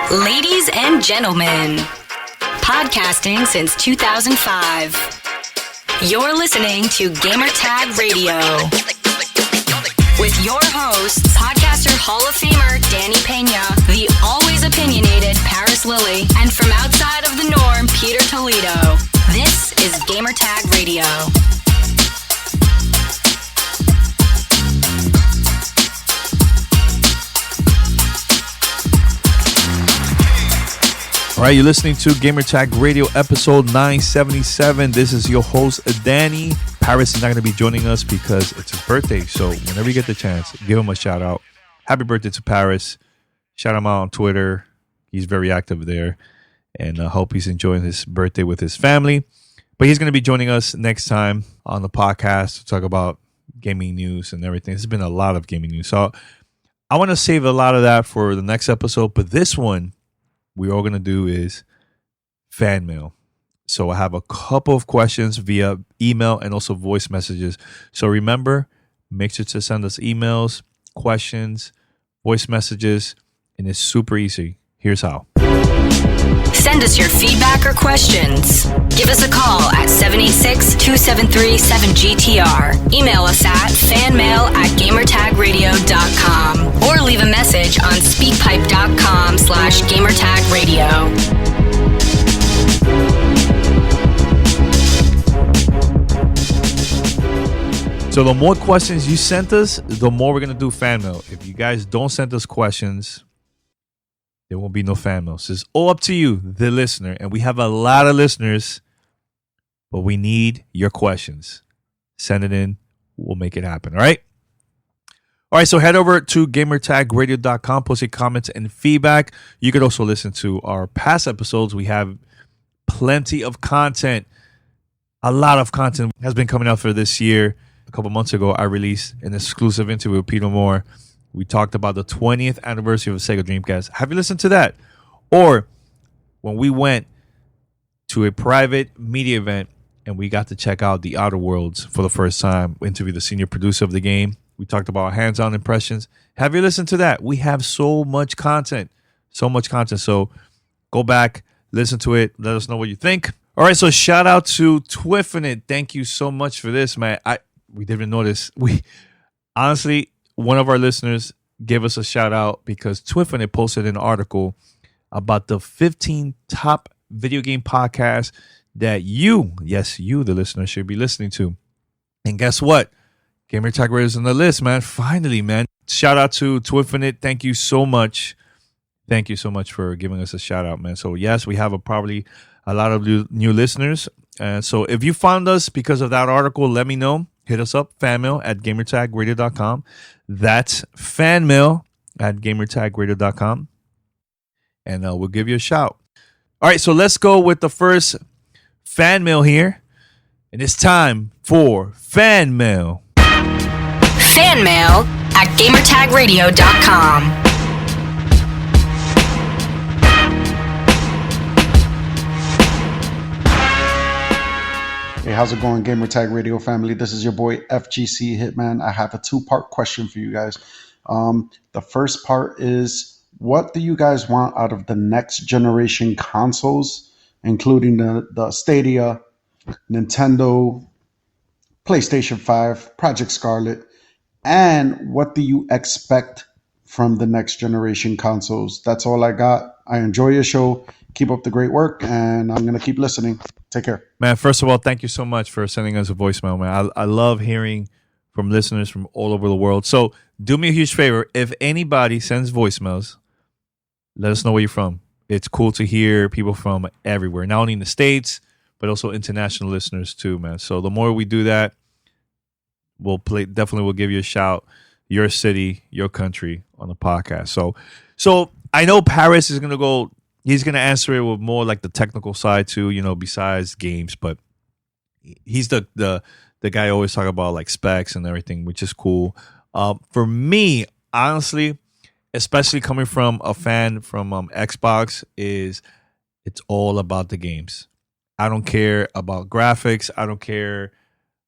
Ladies and gentlemen, podcasting since 2005. You're listening to Gamertag Radio. With your hosts, podcaster Hall of Famer Danny Pena, the always opinionated Paris Lilly, and from outside of the norm, Peter Toledo. This is Gamertag Radio. All right, you're listening to Gamertag Radio episode 977. This is your host, Danny. Paris is not going to be joining us because it's his birthday. So whenever you get the chance, give him a shout out. Happy birthday to Paris. Shout him out on Twitter. He's very active there. And I hope he's enjoying his birthday with his family. But he's going to be joining us next time on the podcast to talk about gaming news and everything. There's been a lot of gaming news. So I want to save a lot of that for the next episode. But this one, we're all going to do is fan mail. So I have a couple of questions via email and also voice messages. So remember, make sure to send us emails, questions, voice messages, and it's super easy. Here's how. Send us your feedback or questions. Give us a call at 786-273-7GTR. Email us at fanmail@gamertagradio.com or leave a message on speakpipe.com/gamertagradio. So the more questions you sent us, the more we're going to do fan mail. If you guys don't send us questions, there won't be no fan mail. So it's all up to you, the listener. And we have a lot of listeners, but we need your questions. Send it in. We'll make it happen. All right? All right, so head over to gamertagradio.com, post your comments and feedback. You could also listen to our past episodes. We have plenty of content. A lot of content has been coming out for this year. A couple months ago, I released an exclusive interview with Peter Moore. We talked about the 20th anniversary of the Sega Dreamcast. Have you listened to that? Or when we went to a private media event and we got to check out the Outer Worlds for the first time, we interviewed the senior producer of the game. We talked about hands-on impressions. Have you listened to that? We have so much content. So much content. So go back, listen to it. Let us know what you think. All right, so shout out to Twiffinit. Thank you so much for this, man. We didn't notice. We honestly, one of our listeners gave us a shout out because Twiffinit posted an article about the 15 top video game podcasts that you, yes, you, the listener, should be listening to. And guess what? Gamertag Radio is on the list, man. Finally, man. Shout out to Twiffinit. Thank you so much. Thank you so much for giving us a shout out, man. So yes, we have probably a lot of new listeners. And so if you found us because of that article, let me know. Hit us up, fanmail@gamertagradio.com. That's fanmail@gamertagradio.com. And we'll give you a shout. All right, so let's go with the first fan mail here. And it's time for fan mail. Fanmail@gamertagradio.com. Hey, how's it going, Gamertag Radio family? This is your boy FGC Hitman. I have a two-part question for you guys. The first part is, what do you guys want out of the next generation consoles, including the Stadia, Nintendo, PlayStation 5, Project Scarlet, and what do you expect from the next generation consoles? That's all I got. I enjoy your show. Keep up the great work, and I'm going to keep listening. Take care. Man, first of all, thank you so much for sending us a voicemail, man. I love hearing from listeners from all over the world. So do me a huge favor. If anybody sends voicemails, let us know where you're from. It's cool to hear people from everywhere, not only in the States, but also international listeners too, man. So the more we do that, definitely we'll give you a shout, your city, your country on the podcast. So I know Paris is going to go. He's going to answer it with more like the technical side too, besides games. But he's the guy always talk about like specs and everything, which is cool. For me, honestly, especially coming from a fan from Xbox, it's all about the games. I don't care about graphics. I don't care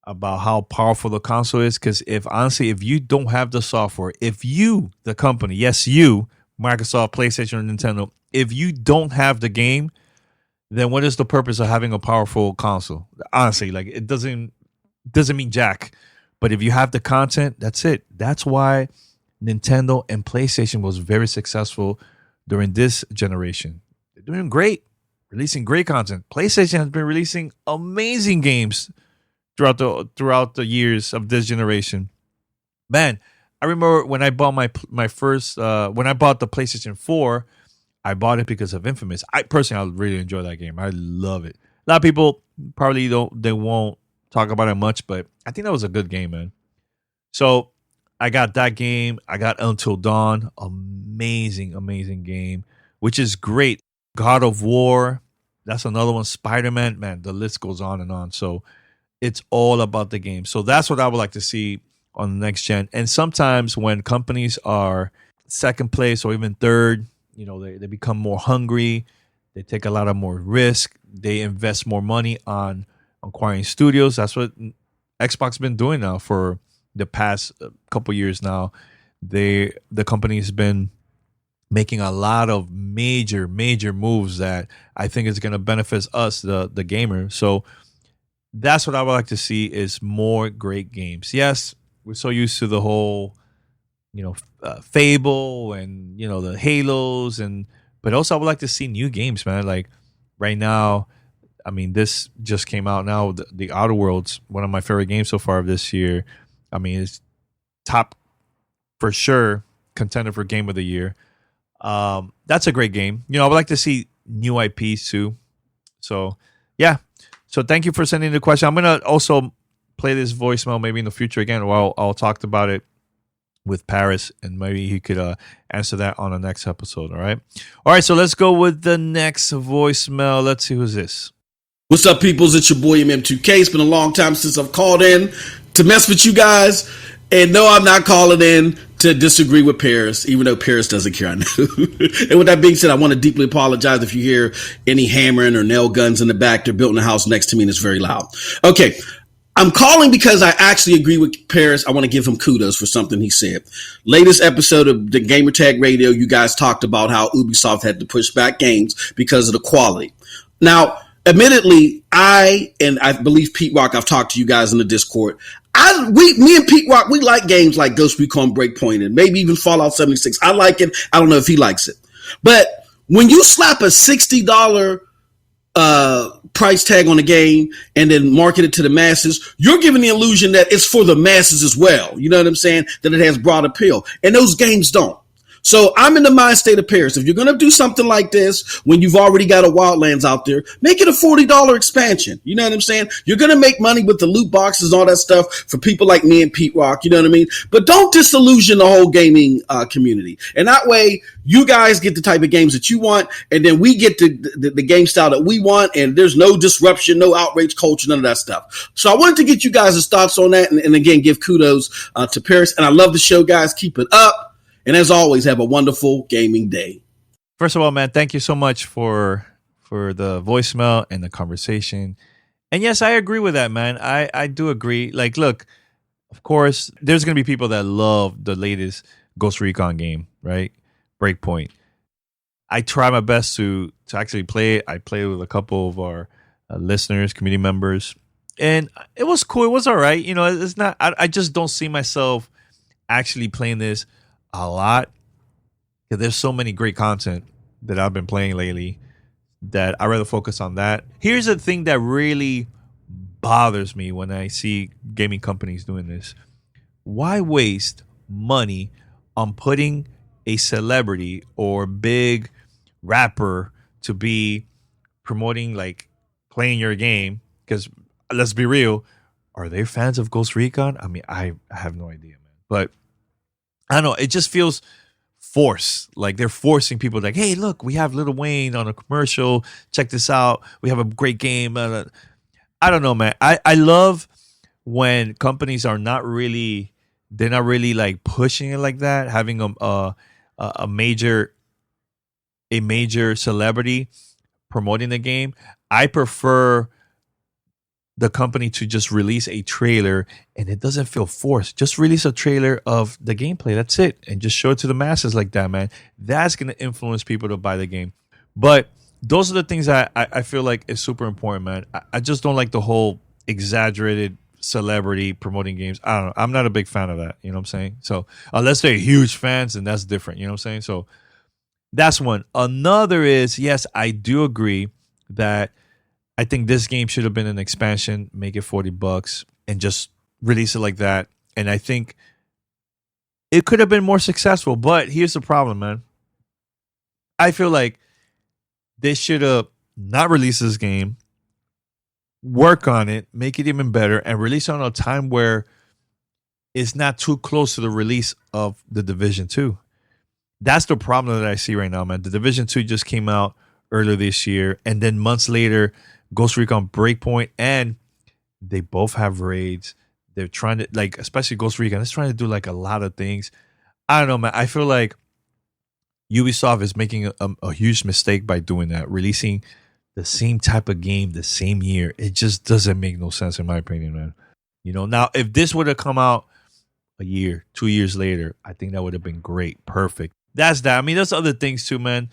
about how powerful the console is. Because if you don't have the software, if you, the company, yes, you, Microsoft, PlayStation, or Nintendo, if you don't have the game, then what is the purpose of having a powerful console? Honestly, like it doesn't mean jack. But if you have the content, that's it. That's why Nintendo and PlayStation was very successful during this generation. They're doing great, releasing great content. PlayStation has been releasing amazing games throughout the years of this generation. Man, I remember when I bought my first when I bought the PlayStation 4, I bought it because of Infamous. I really enjoy that game. I love it. A lot of people probably won't talk about it much, but I think that was a good game, man. So I got that game. I got Until Dawn. Amazing, amazing game, which is great. God of War. That's another one. Spider-Man. Man, the list goes on and on. So it's all about the game. So that's what I would like to see on the next gen. And sometimes when companies are second place or even third, they become more hungry. They take a lot of more risk. They invest more money on acquiring studios. That's what Xbox been doing now for the past couple years now. The company's been making a lot of major moves that I think is going to benefit us, the gamer. So that's what I would like to see, is more great games. Yes, we're so used to the whole Fable and the Halos, but also I would like to see new games, man. Like right now, I mean, this just came out now. The Outer Worlds, one of my favorite games so far of this year. I mean, it's top for sure contender for Game of the Year. That's a great game. I would like to see new IPs too. So yeah. So thank you for sending the question. I'm gonna also play this voicemail maybe in the future again, while I'll talk about it with Paris, and maybe he could answer that on the next episode. All right. So let's go with the next voicemail. Let's see who's this. What's up, peoples? It's your boy MM2K. It's been a long time since I've called in to mess with you guys. And no, I'm not calling in to disagree with Paris, even though Paris doesn't care, I know. And with that being said, I want to deeply apologize if you hear any hammering or nail guns in the back. They're built in the house next to me and it's very loud. Okay. I'm calling because I actually agree with Paris. I want to give him kudos for something he said. Latest episode of the Gamertag Radio, you guys talked about how Ubisoft had to push back games because of the quality. Now, admittedly, I believe Pete Rock, I've talked to you guys in the Discord. Me and Pete Rock, we like games like Ghost Recon Breakpoint and maybe even Fallout 76. I like it. I don't know if he likes it. But when you slap a $60 price tag on a game and then market it to the masses, you're giving the illusion that it's for the masses as well. You know what I'm saying? That it has broad appeal. And those games don't. So I'm in the mind state of Paris. If you're going to do something like this, when you've already got a Wildlands out there, make it a $40 expansion. You know what I'm saying? You're going to make money with the loot boxes and all that stuff for people like me and Pete Rock. You know what I mean? But don't disillusion the whole gaming community. And that way, you guys get the type of games that you want, and then we get the game style that we want, and there's no disruption, no outrage culture, none of that stuff. So I wanted to get you guys' thoughts on that, and again, give kudos to Paris. And I love the show, guys. Keep it up. And as always, have a wonderful gaming day. First of all, man, thank you so much for the voicemail and the conversation. And yes, I agree with that, man. I do agree. Like, look, of course, there's going to be people that love the latest Ghost Recon game, right? Breakpoint. I try my best to actually play it. I played with a couple of our listeners, community members, and it was cool. It was all right. It's not. I just don't see myself actually playing this a lot, because there's so many great content that I've been playing lately that I rather focus on that. Here's the thing that really bothers me when I see gaming companies doing this. Why waste money on putting a celebrity or big rapper to be promoting, like, playing your game? Because let's be real, are they fans of Ghost Recon? I mean, I have no idea, man. But I don't know. It just feels forced. Like they're forcing people, like, hey, look, we have Lil Wayne on a commercial. Check this out. We have a great game. I don't know, man. I love when companies are not really like pushing it like that, having a major celebrity promoting the game. I prefer the company to just release a trailer and it doesn't feel forced. Just release a trailer of the gameplay. That's it. And just show it to the masses like that, man. That's going to influence people to buy the game. But those are the things I feel like is super important, man. I just don't like the whole exaggerated celebrity promoting games. I don't know. I'm not a big fan of that. You know what I'm saying? So unless they're huge fans, then that's different. You know what I'm saying? So that's one. Another is, yes, I do agree that I think this game should have been an expansion, make it $40 and just release it like that. And I think it could have been more successful. But here's the problem, man. I feel like they should have not released this game, work on it, make it even better, and release it on a time where it's not too close to the release of The Division 2. That's the problem that I see right now, man. The Division 2 just came out earlier this year, and then months later, Ghost Recon Breakpoint, and they both have raids. They're trying to, like, especially Ghost Recon, it's trying to do like a lot of things. I don't know, man. I feel like Ubisoft is making a huge mistake by doing that, releasing the same type of game the same year. It just doesn't make no sense in my opinion, man. You know, now if this would have come out a year, 2 years later, I think that would have been great. Perfect. That's that. I mean, there's other things too, man.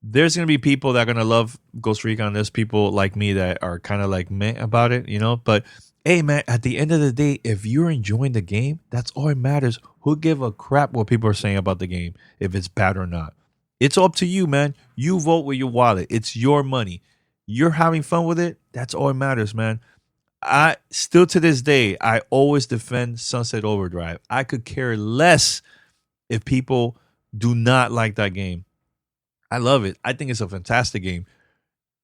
There's going to be people that are going to love Ghost Recon. There's people like me that are kind of like meh about it, you know? But, hey, man, at the end of the day, if you're enjoying the game, that's all that matters. Who give a crap what people are saying about the game, if it's bad or not? It's up to you, man. You vote with your wallet. It's your money. You're having fun with it. That's all that matters, man. I still to this day, I always defend Sunset Overdrive. I could care less if people do not like that game. I love it. I think it's a fantastic game.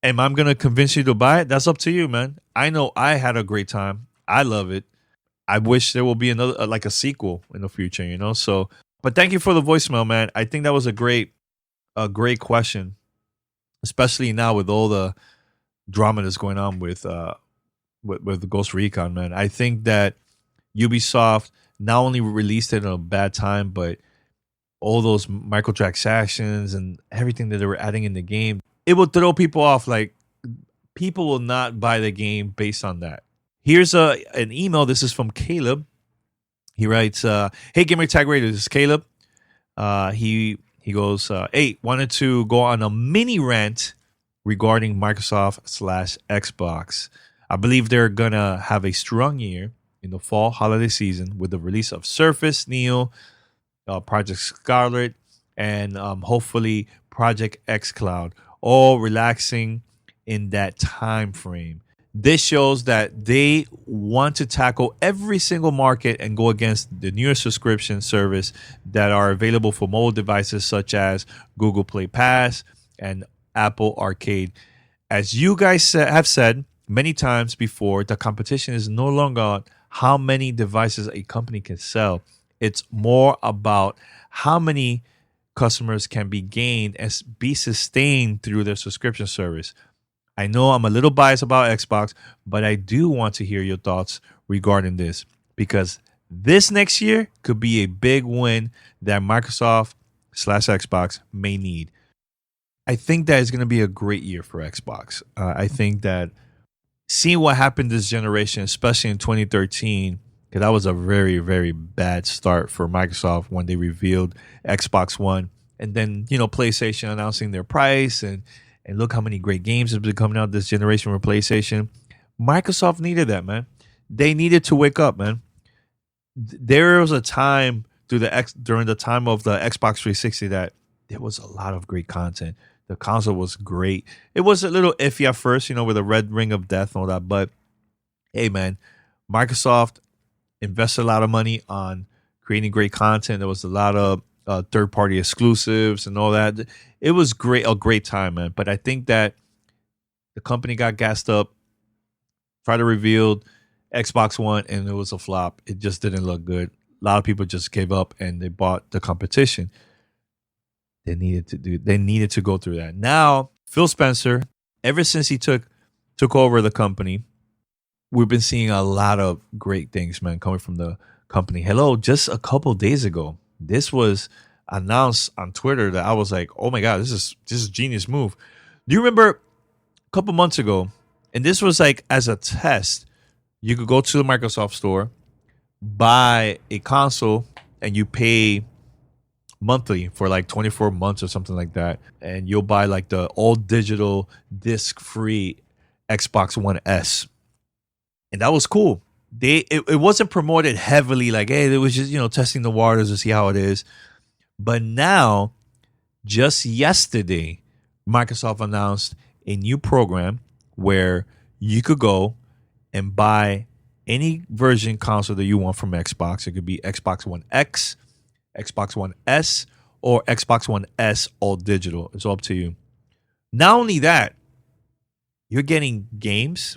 Am I going to convince you to buy it? That's up to you, man. I know I had a great time. I love it. I wish there will be another, like a sequel in the future, you know? So, but thank you for the voicemail, man. I think that was a great question, especially now with all the drama that's going on with the Ghost Recon, man. I think that Ubisoft not only released it at a bad time, but all those microtransactions and everything that they were adding in the game, it will throw people off. Like, people will not buy the game based on that. Here's an email. This is from Caleb. He writes, "Hey, Gamer Tag Radio, this is Caleb." He goes, "Hey, wanted to go on a mini rant regarding Microsoft/Xbox. I believe they're gonna have a strong year in the fall holiday season with the release of Surface Neo, Project Scarlet, and hopefully Project xCloud, all relaxing in that time frame. This shows that they want to tackle every single market and go against the newer subscription service that are available for mobile devices such as Google Play Pass and Apple Arcade. As you guys have said many times before, the competition is no longer on how many devices a company can sell. It's more about how many customers can be gained and be sustained through their subscription service. I know I'm a little biased about Xbox, but I do want to hear your thoughts regarding this, because this next year could be a big win that Microsoft/Xbox may need. I think that is going to be a great year for Xbox. I think that seeing what happened this generation, especially in 2013, because that was a very, very bad start for Microsoft when they revealed Xbox One. And then, you know, PlayStation announcing their price, and look how many great games have been coming out this generation for PlayStation. Microsoft needed that, man. They needed to wake up, man. There was a time during the time of the Xbox 360 that there was a lot of great content. The console was great. It was a little iffy at first, you know, with the red ring of death and all that. But hey, man, Microsoft invested a lot of money on creating great content. There was a lot of third-party exclusives and all that. It was a great time, man. But I think that the company got gassed up, tried to reveal Xbox One, and it was a flop. It just didn't look good. A lot of people just gave up and they bought the competition. They needed to go through that. Now, Phil Spencer, ever since he took over the company, we've been seeing a lot of great things, man, coming from the company. Hello, just a couple days ago, this was announced on Twitter that I was like, oh my God, this is a genius move. Do you remember a couple months ago, and this was like as a test you could go to the Microsoft store, buy a console, and you pay monthly for like 24 months or something like that, and you'll buy like the all digital disc free Xbox One S. And that was cool. It wasn't promoted heavily, like, hey, it was just, testing the waters to see how it is. But now, just yesterday, Microsoft announced a new program where you could go and buy any version console that you want from Xbox. It could be Xbox One X, Xbox One S, or Xbox One S all digital. It's all up to you. Not only that, you're getting games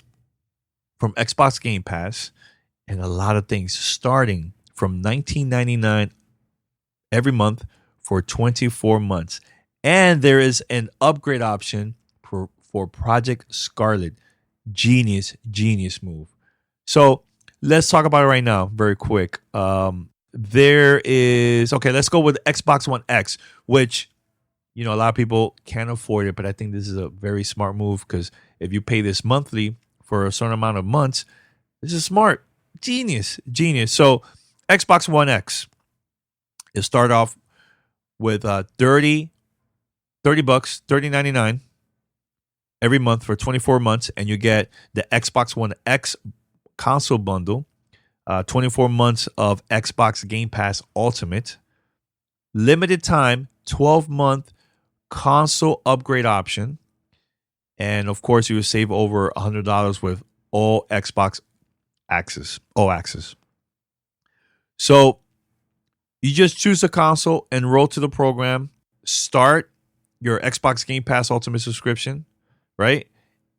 from Xbox Game Pass and a lot of things starting from $19.99 every month for 24 months. And there is an upgrade option for Project Scarlet. Genius move. So let's talk about it right now, very quick. Let's go with Xbox One X, which, a lot of people can't afford it, but I think this is a very smart move because if you pay this monthly for a certain amount of months, this is smart. Genius. So Xbox One X, it started off with $30, $30.99 every month for 24 months, and you get the Xbox One X console bundle, 24 months of Xbox Game Pass Ultimate, limited time 12-month console upgrade option, and of course you will save over $100 with all Xbox access, all access. So you just choose a console, enroll to the program, start your Xbox Game Pass Ultimate subscription, right?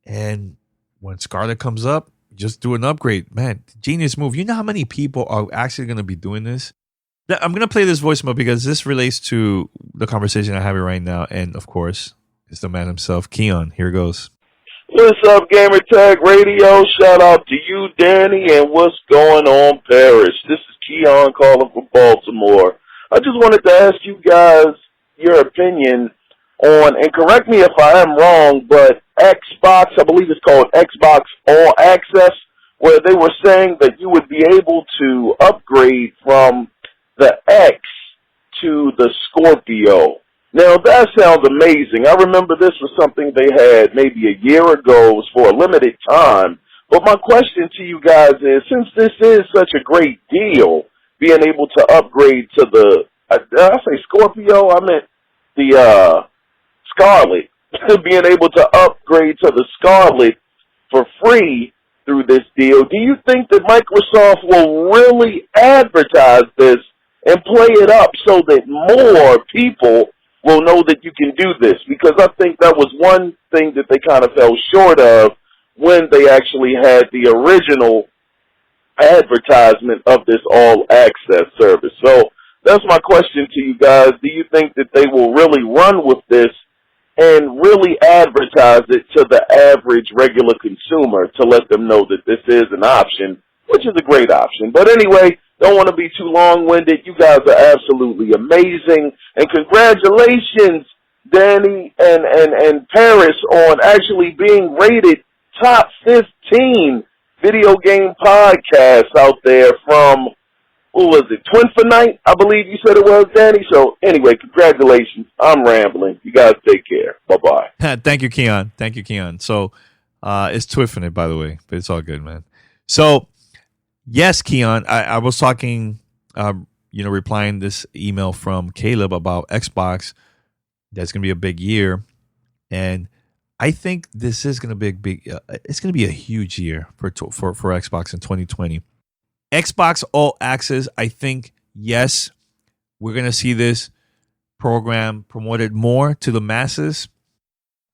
And when Scarlet comes up, just do an upgrade. Man, genius move. You know how many people are actually going to be doing this? I'm going to play this voicemail because this relates to the conversation I'm having right now. And of course, it's the man himself, Keon. Here goes. What's up, Gamer Tag Radio? Shout out to you, Danny, and what's going on, Paris? This is Keon calling from Baltimore. I just wanted to ask you guys your opinion on, and correct me if I am wrong, but Xbox, I believe it's called Xbox All Access, where they were saying that you would be able to upgrade from the X to the Scorpio. Now, that sounds amazing. I remember this was something they had maybe a year ago. It was for a limited time. But my question to you guys is, since this is such a great deal, being able to upgrade to the, did I say Scorpio? I meant the Scarlet. Being able to upgrade to the Scarlet for free through this deal, do you think that Microsoft will really advertise this and play it up so that more people will know that you can do this? Because I think that was one thing that they kind of fell short of when they actually had the original advertisement of this all-access service. So that's my question to you guys. Do you think that they will really run with this and really advertise it to the average regular consumer to let them know that this is an option, which is a great option? But anyway, don't want to be too long-winded. You guys are absolutely amazing. And congratulations, Danny and Paris, on actually being rated top 15 video game podcasts out there from, what was it, Twinfinite, I believe you said it was, Danny. So anyway, congratulations. I'm rambling. You guys take care. Bye-bye. Thank you, Keon. So it's Twinfinite, by the way, but it's all good, man. So yes, Keon, I was talking, replying this email from Caleb about Xbox. That's going to be a big year. And I think this is going to be it's going to be a huge year for Xbox in 2020. Xbox All Access, I think, yes, we're going to see this program promoted more to the masses.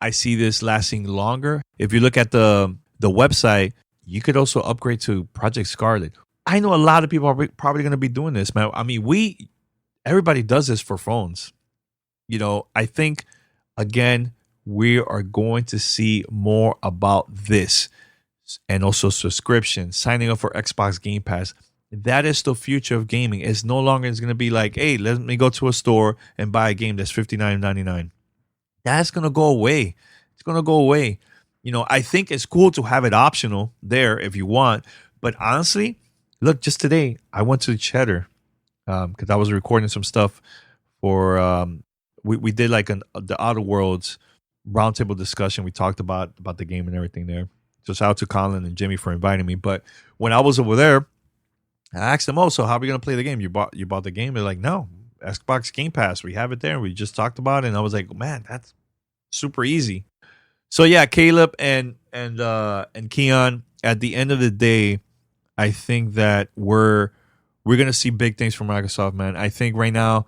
I see this lasting longer. If you look at the website, you could also upgrade to Project Scarlet. I know a lot of people are probably going to be doing this, man. I mean, everybody does this for phones. I think, again, we are going to see more about this, and also subscription, signing up for Xbox Game Pass. That is the future of gaming. It's no longer going to be like, hey, let me go to a store and buy a game that's $59.99. That's going to go away. It's going to go away. I think it's cool to have it optional there if you want, But honestly, look, just today I went to Cheddar because I was recording some stuff for we did like the Outer Worlds roundtable discussion. We talked about the game and everything there. So shout out to Colin and Jimmy for inviting me. But when I was over there, I asked them, "Oh, so how are we gonna play the game? You bought the game?" They're like, "No, Xbox Game Pass. We have it there. We just talked about it." And I was like, "Man, that's super easy." So yeah, Caleb and Keon. At the end of the day, I think that we're gonna see big things from Microsoft, man. I think right now,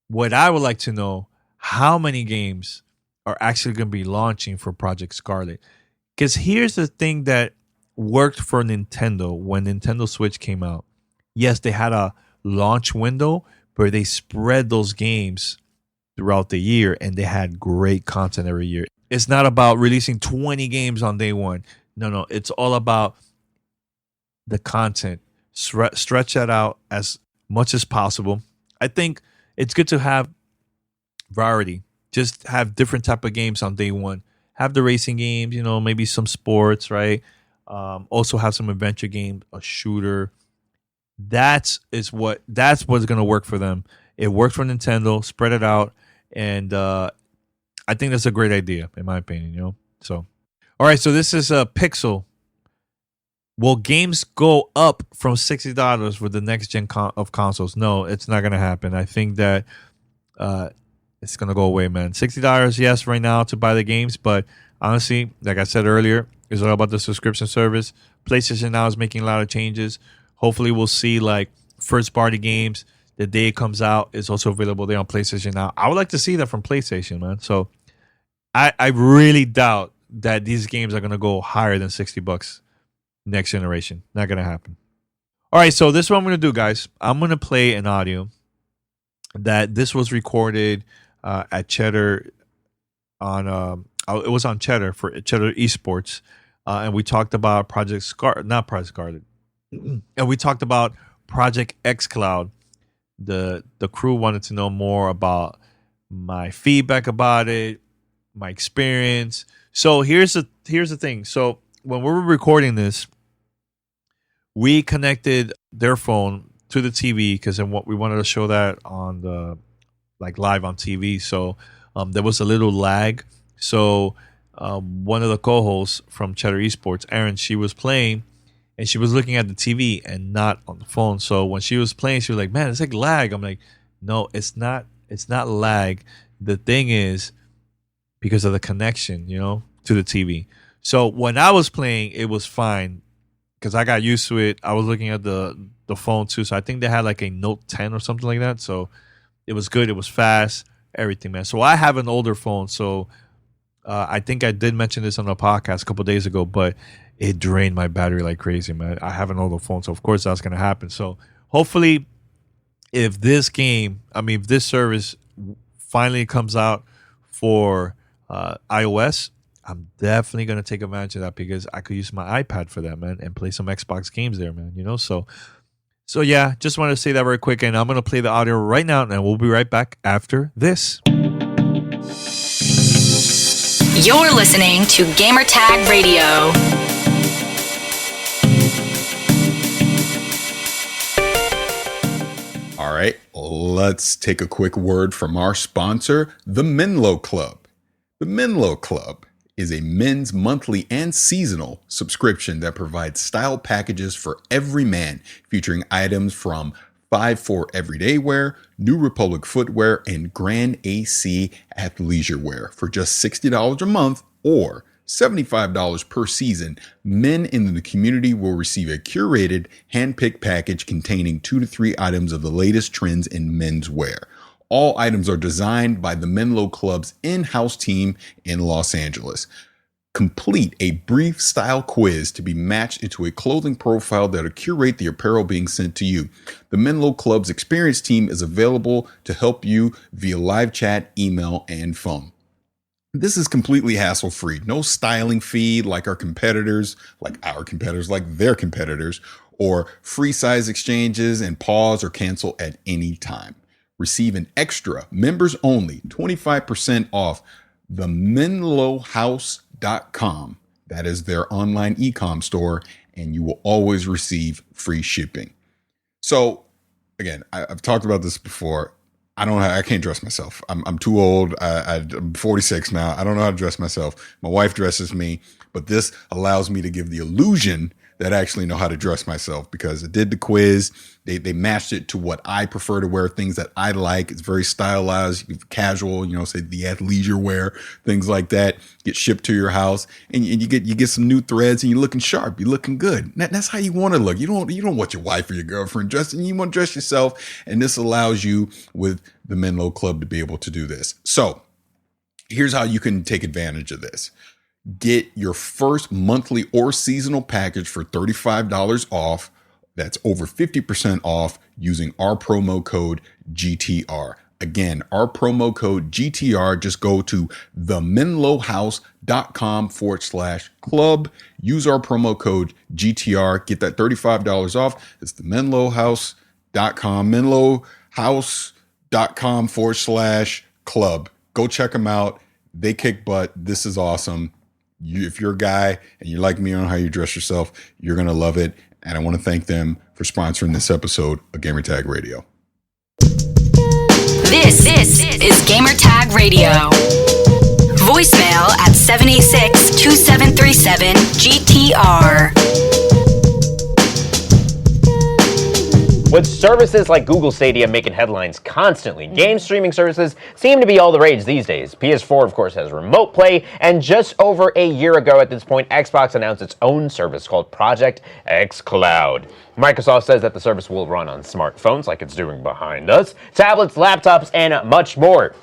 what I would like to know, how many games are actually gonna be launching for Project Scarlet? Because here's the thing that worked for Nintendo when Nintendo Switch came out. Yes, they had a launch window, but they spread those games throughout the year, and they had great content every year. It's not about releasing 20 games on day one. No. It's all about the content. Stretch that out as much as possible. I think it's good to have variety. Just have different type of games on day one. Have the racing games, maybe some sports, right? Also have some adventure games, a shooter. That's what's going to work for them. It worked for Nintendo. Spread it out, and I think that's a great idea, in my opinion. So, all right. So this is a Pixel. Will games go up from $60 with the next gen of consoles? No, it's not going to happen. I think that it's going to go away, man. $60, yes, right now to buy the games. But honestly, like I said earlier, it's all about the subscription service. PlayStation Now is making a lot of changes. Hopefully, we'll see like first-party games. The day it comes out is also available there on PlayStation Now. I would like to see that from PlayStation, man. So I really doubt that these games are going to go higher than $60 next generation. Not going to happen. All right, so this is what I'm going to do, guys. I'm going to play an audio that this was recorded at Cheddar on it was on Cheddar for Cheddar Esports, and we talked about not Project Scarlet, and we talked about Project xCloud. The crew wanted to know more about my feedback about it, my experience. So here's the thing. So when we were recording this, we connected their phone to the TV because we wanted to show that on the live on TV. So there was a little lag. So one of the co-hosts from Cheddar Esports, Erin, she was playing and she was looking at the TV and not on the phone. So when she was playing, she was like, "Man, it's like lag." I'm like, "No, it's not. It's not lag. The thing is because of the connection, to the TV." So when I was playing, it was fine because I got used to it. I was looking at the phone too. So I think they had like a Note 10 or something like that. So it was good. It was fast. Everything, man. So I have an older phone. So I think I did mention this on the podcast a couple of days ago, but it drained my battery like crazy, man. I have an older phone. So of course that's going to happen. So hopefully if this service finally comes out for iOS, I'm definitely going to take advantage of that because I could use my iPad for that, man, and play some Xbox games there, man, So yeah, just wanted to say that very quick, and I'm going to play the audio right now, and we'll be right back after this. You're listening to Gamertag Radio. All right, let's take a quick word from our sponsor, the Menlo Club. The Menlo Club is a men's monthly and seasonal subscription that provides style packages for every man, featuring items from 5-4 everyday wear, New Republic footwear, and Grand AC athleisure wear for just $60 a month or $75 per season. Men in the community will receive a curated, hand-picked package containing 2 to 3 items of the latest trends in men's wear. All items are designed by the Menlo Club's in-house team in Los Angeles. Complete a brief style quiz to be matched into a clothing profile that'll curate the apparel being sent to you. The Menlo Club's experienced team is available to help you via live chat, email, and phone. This is completely hassle-free. No styling fee like their competitors, or free size exchanges and pause or cancel at any time. Receive an extra members only 25% off themenlohouse.com. That is their online e-com store, and you will always receive free shipping. So, again, I've talked about this before. I can't dress myself. I'm too old. I'm 46 now. I don't know how to dress myself. My wife dresses me, but this allows me to give the illusion that I actually know how to dress myself, because I did the quiz. They matched it to what I prefer to wear, things that I like. It's very stylized, casual, say the athleisure wear, things like that get shipped to your house, and you get some new threads, and you're looking sharp, you're looking good. That's how you want to look. You don't want your wife or your girlfriend dressing. You want to dress yourself, and this allows you with the Menlo Club to be able to do this. So here's how you can take advantage of this. Get your first monthly or seasonal package for $35 off. That's over 50% off using our promo code GTR. Again, our promo code GTR. Just go to themenlohouse.com/club. Use our promo code GTR. Get that $35 off. It's themenlohouse.com. menlohouse.com/club. Go check them out. They kick butt. This is awesome. If you're a guy and you like me on how you dress yourself, you're going to love it. And I want to thank them for sponsoring this episode of Gamertag Radio. This is Gamertag Radio. Voicemail at 786-2737-GTR. With services like Google Stadia making headlines constantly, game streaming services seem to be all the rage these days. PS4, of course, has Remote Play, and just over a year ago at this point, Xbox announced its own service called Project xCloud. Microsoft says that the service will run on smartphones like it's doing behind us, tablets, laptops, and much more.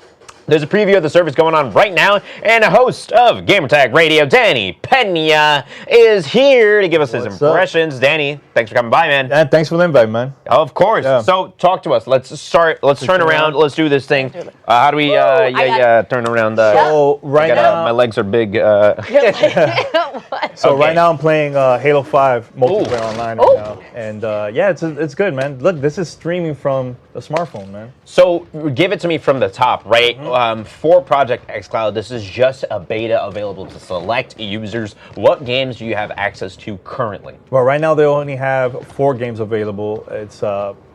There's a preview of the service going on right now, and a host of Gamertag Radio, Danny Pena, is here to give us his impressions. Danny, thanks for coming by, man. Yeah, thanks for the invite, man. Of course. Yeah. So, talk to us. Let's turn around. Let's do this thing. How do we, turn around? So, right now... my legs are big. So, right now I'm playing Halo 5 multiplayer online right now. And, it's good, man. Look, this is streaming from the smartphone, man. So, give it to me from the top, right? For Project xCloud, this is just a beta available to select users. What games do you have access to currently? Well, right now they only have 4 games available. It's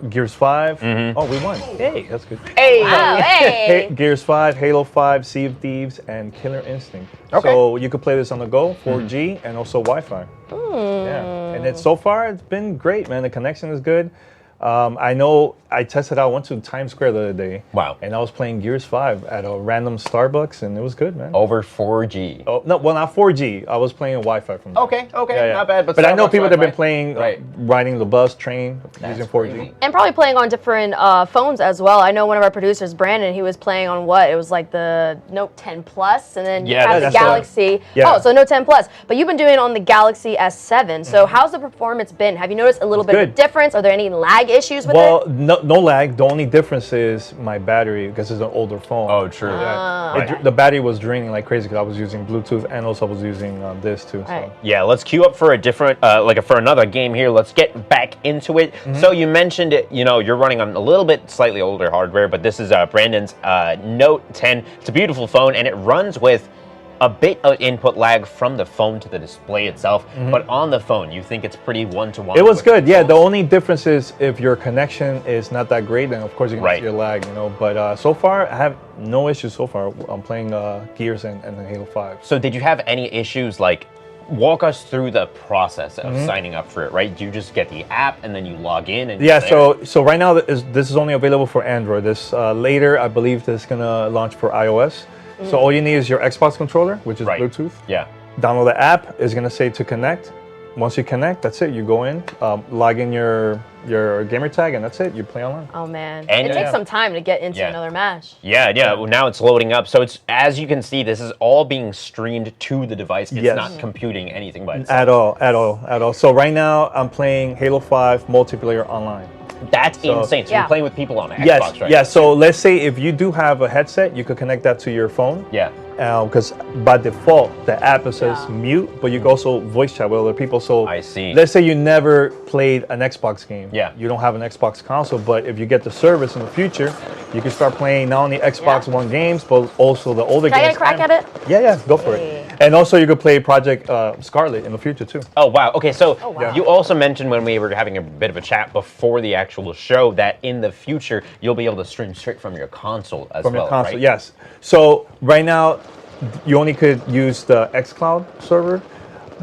Gears 5. Oh, we won. Hey, that's good. Hey! Wow, hey! Gears 5, Halo 5, Sea of Thieves, and Killer Instinct. Okay. So you could play this on the go, 4G, and also Wi-Fi. Yeah, and so far it's been great, man. The connection is good. I know I tested out, went to Times Square the other day. Wow. And I was playing Gears 5 at a random Starbucks, and it was good, man. Over 4G. Oh, no, well, not 4G. I was playing Wi-Fi from there. Okay, not bad. But I know people that have been playing, riding the bus, train, using 4G. And probably playing on different phones as well. I know one of our producers, Brandon, he was playing on what? It was like the Note 10 Plus, and then you have the Galaxy. Oh, so Note 10 Plus. But you've been doing it on the Galaxy S7. So how's the performance been? Have you noticed a little bit of a difference? Are there any lag issues with it? Well, no lag. The only difference is my battery, because it's an older phone. Oh, true. The battery was draining like crazy because I was using Bluetooth, and also I was using this too. So. Yeah, let's queue up for a different, for another game here. Let's get back into it. So you mentioned it. You're running on a little bit slightly older hardware, but this is Brandon's Note 10. It's a beautiful phone, and it runs with a bit of input lag from the phone to the display itself, but on the phone, you think it's pretty one-to-one? It was good, yeah. The only difference is if your connection is not that great, then of course you're going to see your lag, But so far, I have no issues so far. I'm playing Gears and Halo 5. So did you have any issues, walk us through the process of signing up for it, right? Do you just get the app and then you log in? And so right now this is only available for Android. This later, I believe this is going to launch for iOS. So all you need is your Xbox controller, which is Bluetooth. Yeah. Download the app. It's going to say to connect. Once you connect, that's it. You go in, log in your gamer tag, and that's it. You play online. Oh, man. And it takes some time to get into another match. Yeah. Well, now it's loading up. So it's, as you can see, this is all being streamed to the device. It's not computing anything by itself. At all. So right now, I'm playing Halo 5 multiplayer online. That's insane. So you're playing with people on Xbox, right? Yeah, so let's say if you do have a headset, you could connect that to your phone. Yeah. Because by default, the app says mute, but you can also voice chat with other people. So I see. Let's say you never played an Xbox game. Yeah. You don't have an Xbox console, but if you get the service in the future, you can start playing not only Xbox One games, but also the older games. Can I get a crack at it? Yeah, go for it. And also, you could play Project Scarlet in the future too. Oh wow! Okay, so you also mentioned when we were having a bit of a chat before the actual show that in the future you'll be able to stream straight from your console as well. From your console, right? Yes. So right now, you only could use the xCloud server.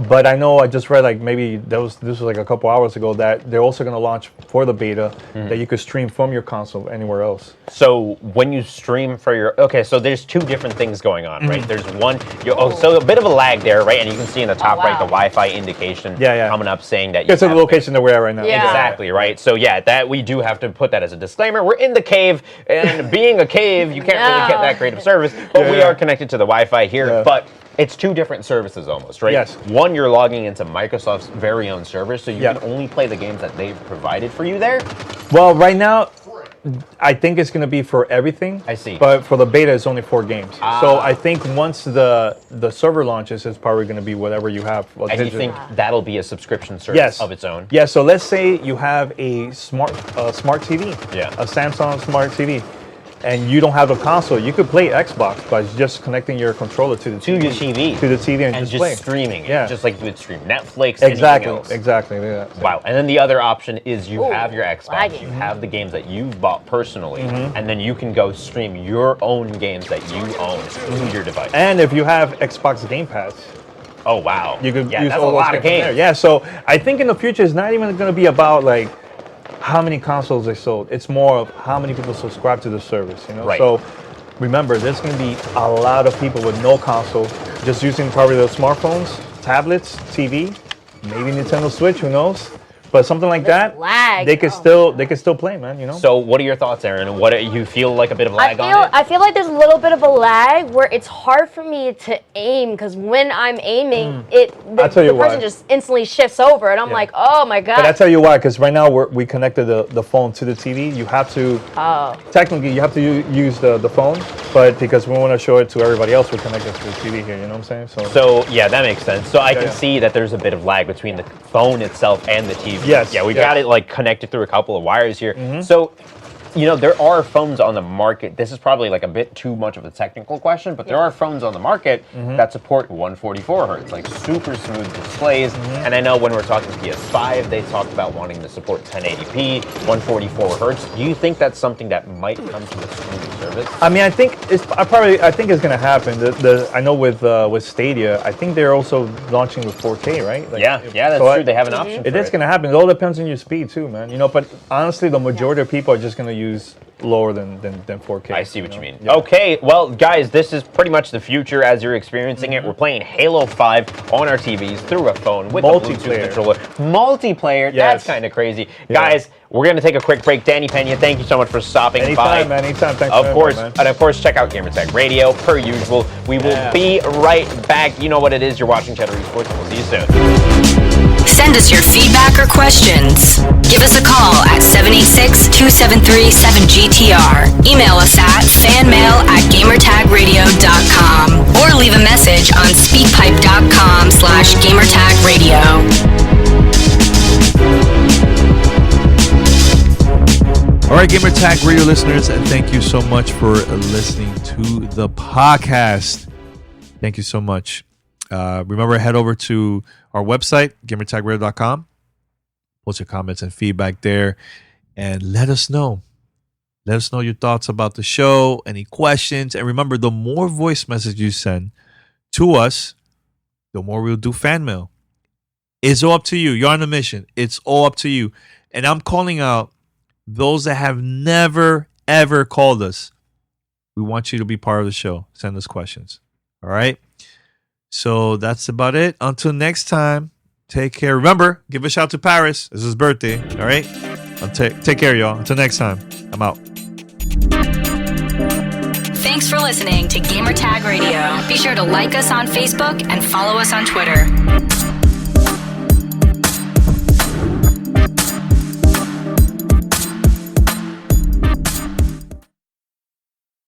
But I know I just read like maybe this was like a couple hours ago that they're also going to launch for the beta that you could stream from your console anywhere else. So when you stream for your so there's two different things going on, right? There's one so a bit of a lag there, right? And you can see in the top right the Wi-Fi indication coming up saying that it's the location that we're at right now. Yeah. Exactly, right? So yeah, that we do have to put that as a disclaimer. We're in the cave, and being a cave, you can't really get that great of service, but we are connected to the Wi-Fi here. But it's two different services almost, right? Yes. One, you're logging into Microsoft's very own server, so you can only play the games that they've provided for you there? Well, right now, I think it's going to be for everything. I see. But for the beta, it's only 4 games. So I think once the server launches, it's probably going to be whatever you have. And you think that'll be a subscription service of its own? Yeah, so let's say you have a smart TV, a Samsung Smart TV. And you don't have a console, you could play Xbox by just connecting your controller to the TV. To the TV and just play. Streaming it, just like you would stream Netflix, exactly, anything else. Exactly. Yeah. Wow. And then the other option is you have your Xbox, you have the games that you've bought personally, and then you can go stream your own games that you own to your device. And if you have Xbox Game Pass, oh wow, you could use that's all a lot of games. There. Yeah, so I think in the future it's not even going to be about like how many consoles they sold. It's more of how many people subscribe to the service, you know? Right. So remember, there's going to be a lot of people with no console, just using probably their smartphones, tablets, TV, maybe Nintendo Switch, who knows? But something like that, they could still play, man. You know. So, what are your thoughts, Aaron? What you feel like a bit of lag on it? I feel like there's a little bit of a lag where it's hard for me to aim because when I'm aiming, the person just instantly shifts over, and I'm like, oh my god. But I tell you why, because right now we connected the phone to the TV. You have to technically you have to use the phone, but because we want to show it to everybody else, we're connected to the TV here. You know what I'm saying? So yeah, that makes sense. So I can see that there's a bit of lag between the phone itself and the TV. Yes. Yeah, we got it like connected through a couple of wires here. So, you know, there are phones on the market. This is probably like a bit too much of a technical question, but there are phones on the market that support 144 hertz, like super smooth displays. And I know when we're talking PS5, they talked about wanting to support 1080p, 144 hertz. Do you think that's something that might come to the streaming service? I mean, I think it's going to happen. I know with Stadia, I think they're also launching with 4K, right? Like, that's true. They have an option. It is going to happen. It all depends on your speed too, man. You know, but honestly, the majority of people are just going to use lower than 4K. I see what you mean. Yeah. Okay, well, guys, this is pretty much the future as you're experiencing it. We're playing Halo 5 on our TVs through a phone with a Bluetooth controller. Multiplayer, that's kind of crazy. Guys, we're going to take a quick break. Danny Pena, thank you so much for stopping by. Anytime, man. Anytime. Thanks of course, man. And of course, check out Gamertag Radio per usual. We will be right back. You know what it is. You're watching Cheddar Esports, and we'll see you soon. Send us your feedback or questions. Give us a call at 786-273-7GTR. Email us at fanmail@gamertagradio.com or leave a message on speakpipe.com/gamertagradio. All right, Gamertag Radio listeners, and thank you so much for listening to the podcast. Thank you so much. Remember, head over to our website, gamertagradio.com. Post your comments and feedback there, and let us know. Let us know your thoughts about the show, any questions. And remember, the more voice messages you send to us, the more we'll do fan mail. It's all up to you. You're on a mission. It's all up to you. And I'm calling out those that have never, ever called us. We want you to be part of the show. Send us questions. All right? So that's about it. Until next time, take care. Remember, give a shout to Paris. It's his birthday. All right? Take care, y'all. Until next time, I'm out. Thanks for listening to Gamertag Radio. Be sure to like us on Facebook and follow us on Twitter.